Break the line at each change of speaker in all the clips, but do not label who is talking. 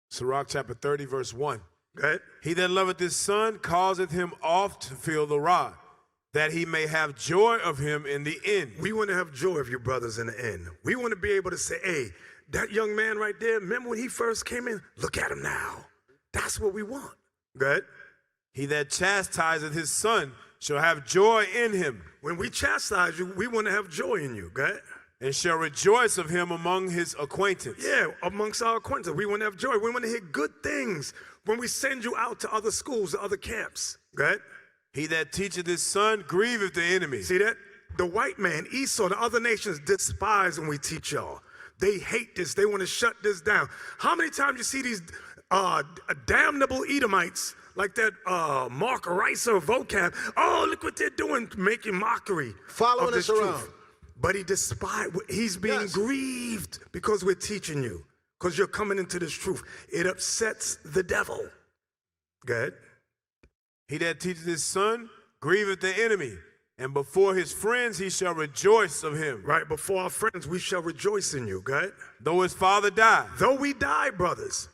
Sirach chapter 30, verse 1.
Go ahead.
He that loveth his son causeth him oft to feel the rod, that he may have joy of him in the end.
We want to have joy of your brothers in the end. We want to be able to say, hey, that young man right there, remember when he first came in? Look at him now. That's what we want. Go ahead.
He that chastiseth his son shall have joy in him.
When we chastise you, we want to have joy in you. Go ahead.
And shall rejoice of him among his acquaintance.
Yeah, amongst our acquaintances. We want to have joy. We want to hear good things when we send you out to other schools, to other camps. Go ahead.
He that teacheth his son grieveth the enemy.
See that? The white man, Esau, the other nations despise when we teach y'all. They hate this. They want to shut this down. How many times you see these damnable Edomites like that Mark Ricer vocab? Oh, look what they're doing, making mockery.
Following us around.
Truth. But he's being grieved because we're teaching you, because you're coming into this truth. It upsets the devil. Go ahead.
He that teacheth his son grieveth the enemy, and before his friends he shall rejoice of him.
Right, before our friends we shall rejoice in you. Go ahead.
Though his father die.
Though we die, brothers.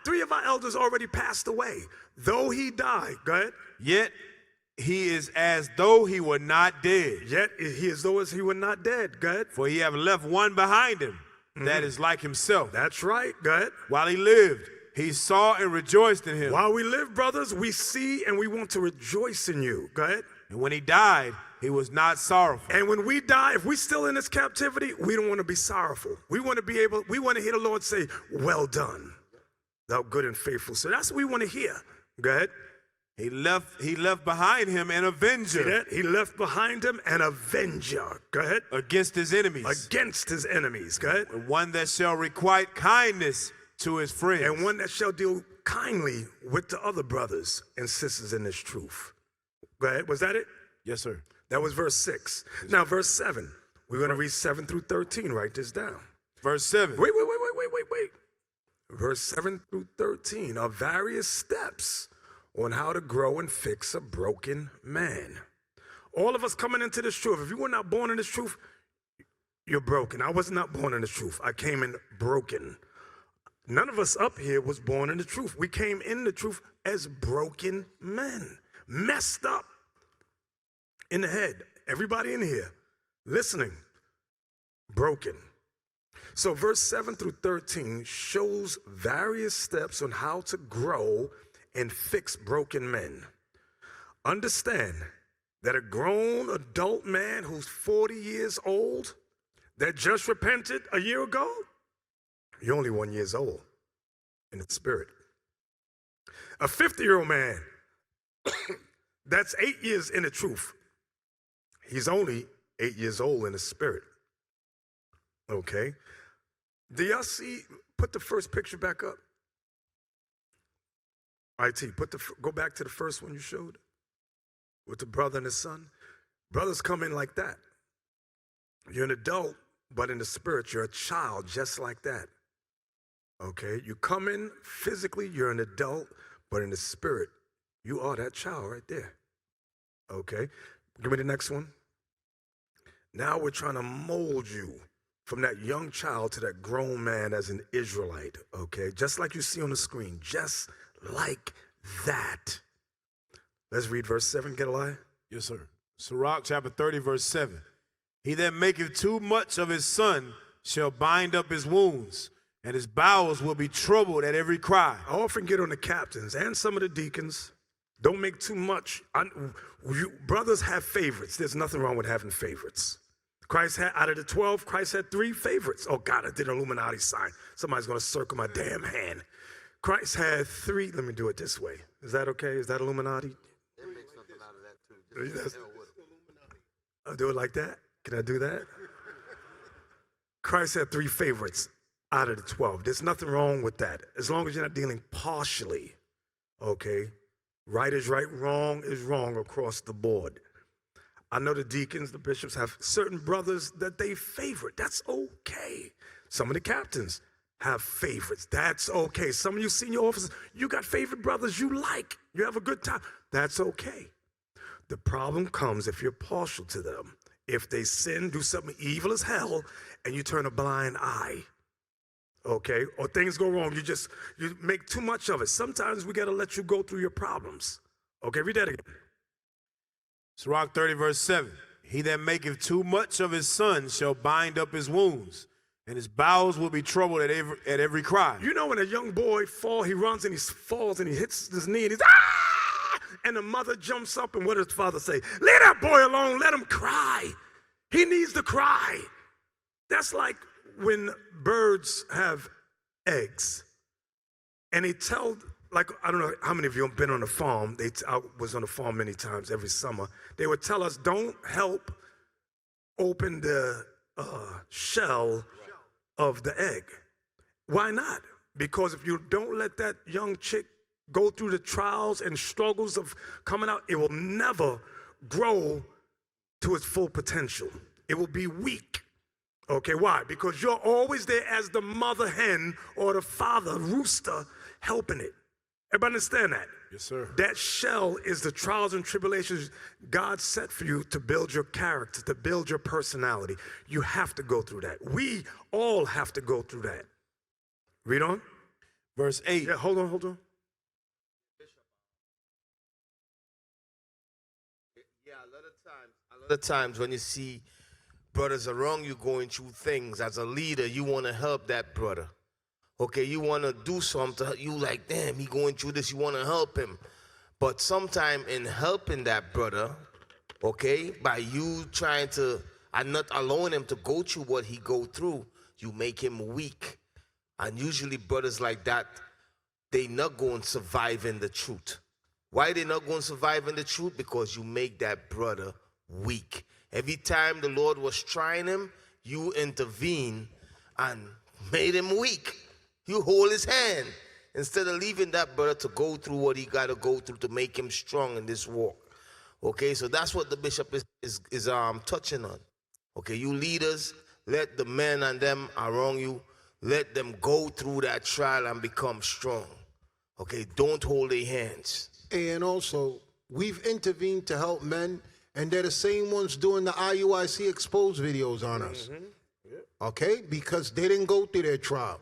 Three of our elders already passed away. Though he died. Go ahead.
Yet he is as though he were not dead.
Yet he is though as he were not dead. Go ahead.
For he have left one behind him that is like himself.
That's right. Go ahead.
While he lived, he saw and rejoiced in him.
While we live, brothers, we see and we want to rejoice in you. Go ahead.
And when he died, he was not sorrowful.
And when we die, if we're still in this captivity, we don't want to be sorrowful. We want to hear the Lord say, well done, thou good and faithful. So that's what we want to hear. Go ahead.
He left behind him an avenger.
See that? He left behind him an avenger. Go ahead.
Against his enemies.
Against his enemies. Go ahead.
And one that shall requite kindness to his friends.
And one that shall deal kindly with the other brothers and sisters in this truth. Go ahead. Was that it?
Yes, sir.
That was verse 6. Now, verse 7. We're going to read 7 through 13. Write this down.
Verse 7.
Wait. Verse 7 through 13 are various steps on how to grow and fix a broken man. All of us coming into this truth. If you were not born in this truth, you're broken. I was not born in the truth. I came in broken. None of us up here was born in the truth. We came in the truth as broken men. Messed up in the head. Everybody in here listening, broken. So verse 7 through 13 shows various steps on how to grow and fix broken men. Understand that a grown adult man who's 40 years old that just repented a year ago, you're only 1 year old in the spirit. A 50-year-old man that's 8 years in the truth, he's only 8 years old in the spirit. Okay? Do y'all see, put the first picture back up. IT, go back to the first one you showed with the brother and his son. Brothers come in like that. You're an adult, but in the spirit, you're a child just like that. Okay? You come in physically, you're an adult, but in the spirit, you are that child right there. Okay? Give me the next one. Now we're trying to mold you from that young child to that grown man as an Israelite. Okay? Just like you see on the screen. Just like that. Let's read verse 7. Get a lie?
Yes, sir. Sirach chapter 30, verse 7. He that maketh too much of his son shall bind up his wounds, and his bowels will be troubled at every cry.
I often get on the captains and some of the deacons. Don't make too much. Brothers have favorites. There's nothing wrong with having favorites. Christ had, out of the 12, Christ had 3 favorites. Oh, God, I did an Illuminati sign. Somebody's going to circle my damn hand. Christ had 3. Let me do it this way. Is that okay? Is that Illuminati?
They make something out of that, too.
I'll do it like that? Can I do that? Christ had 3 favorites out of the 12. There's nothing wrong with that, as long as you're not dealing partially, okay? Right is right, wrong is wrong across the board. I know the deacons, the bishops have certain brothers that they favorite. That's okay. Some of the captains have favorites. That's okay. Some of you senior officers, you got favorite brothers you like. You have a good time. That's okay. The problem comes if you're partial to them. If they sin, do something evil as hell, and you turn a blind eye. okay? Or things go wrong, you make too much of it. Sometimes we gotta let you go through your problems. Okay, read that again.
Sirach 30 verse 7. He that maketh too much of his son shall bind up his wounds, and his bowels will be troubled at every cry.
You know when a young boy falls, he runs and he falls and he hits his knee and he's, ah! And the mother jumps up and what does the father say? Leave that boy alone, let him cry. He needs to cry. That's like when birds have eggs. And they tell, like, I don't know how many of you have been on a farm. I was on a farm many times every summer. They would tell us, don't help open the shell of the egg. Why not? Because if you don't let that young chick go through the trials and struggles of coming out, it will never grow to its full potential. It will be weak. Okay, why? Because you're always there as the mother hen or the father rooster helping it. Everybody understand that?
Yes, sir.
That shell is the trials and tribulations God set for you to build your character, to build your personality. You have to go through that. We all have to go through that. Read on.
Verse 8.
Yeah, hold on.
Yeah, a lot of times when you see brothers around you going through things, as a leader, you want to help that brother. Okay, you want to do something. You like, damn, he going through this. You want to help him. But sometime in helping that brother, okay, by you trying to, and not allowing him to go through what he go through, you make him weak. And usually brothers like that, they not going to survive in the truth. Why they not going to survive in the truth? Because you make that brother weak. Every time the Lord was trying him, you intervene and made him weak. You hold his hand instead of leaving that brother to go through what he got to go through to make him strong in this walk. Okay, so that's what the bishop is touching on. Okay, you leaders, let the men and them around you, let them go through that trial and become strong. Okay, don't hold their hands.
And also, we've intervened to help men, and they're the same ones doing the IUIC exposed videos on us. Okay? Because they didn't go through their trial.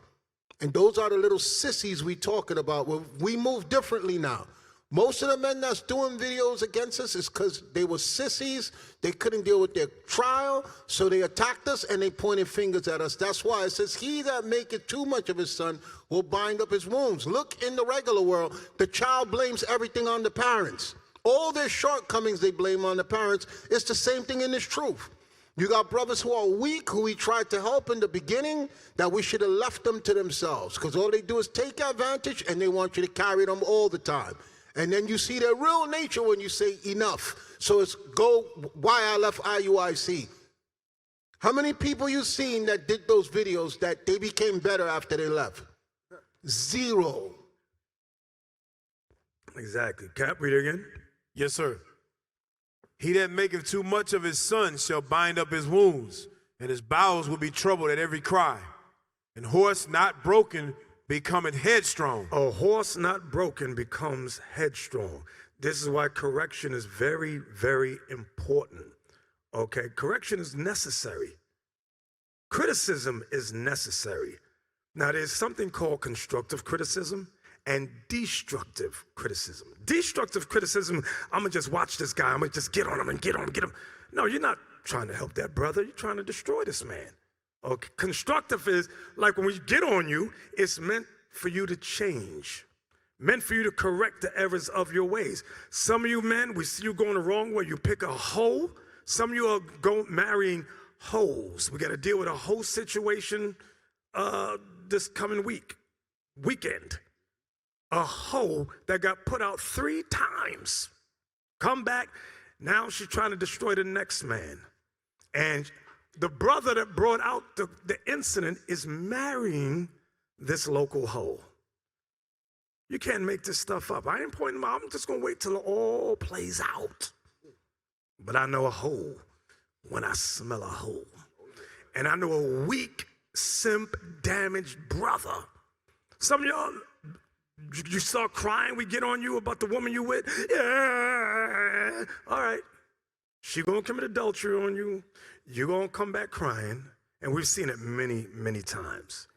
And those are the little sissies we talking about. We move differently now. Most of the men that's doing videos against us is because they were sissies. They couldn't deal with their trial, so they attacked us and they pointed fingers at us. That's why it says, he that maketh too much of his son will bind up his wounds. Look, in the regular world, the child blames everything on the parents. All their shortcomings they blame on the parents. It's the same thing in this truth. You got brothers who are weak, who we tried to help in the beginning, that we should have left them to themselves, because all they do is take advantage and they want you to carry them all the time. And then you see their real nature when you say enough. So it's why I left IUIC. How many people you seen that did those videos that they became better after they left? Zero.
Exactly. Can I read it again?
Yes, sir. He that maketh too much of his son shall bind up his wounds, and his bowels will be troubled at every cry. And horse not broken becometh headstrong.
A horse not broken becomes headstrong. This is why correction is very, very important. Okay, correction is necessary. Criticism is necessary. Now, there's something called constructive criticism and destructive criticism. Destructive criticism, I'm gonna just watch this guy, I'm gonna just get on him and get on him, get him. No, you're not trying to help that brother, you're trying to destroy this man. Okay, constructive is like when we get on you, it's meant for you to change, meant for you to correct the errors of your ways. Some of you men, we see you going the wrong way, you pick a hoe. Some of you are marrying hoes. We gotta deal with a whole situation this coming weekend. A hoe that got put out 3 times. Come back, now she's trying to destroy the next man. And the brother that brought out the incident is marrying this local hoe. You can't make this stuff up. I ain't pointing them out, I'm just gonna wait till it all plays out. But I know a hoe when I smell a hoe. And I know a weak, simp, damaged brother. Some of y'all, you start crying, we get on you about the woman you with. Yeah, all right. She gonna commit adultery on you. You gonna come back crying. And we've seen it many, many times.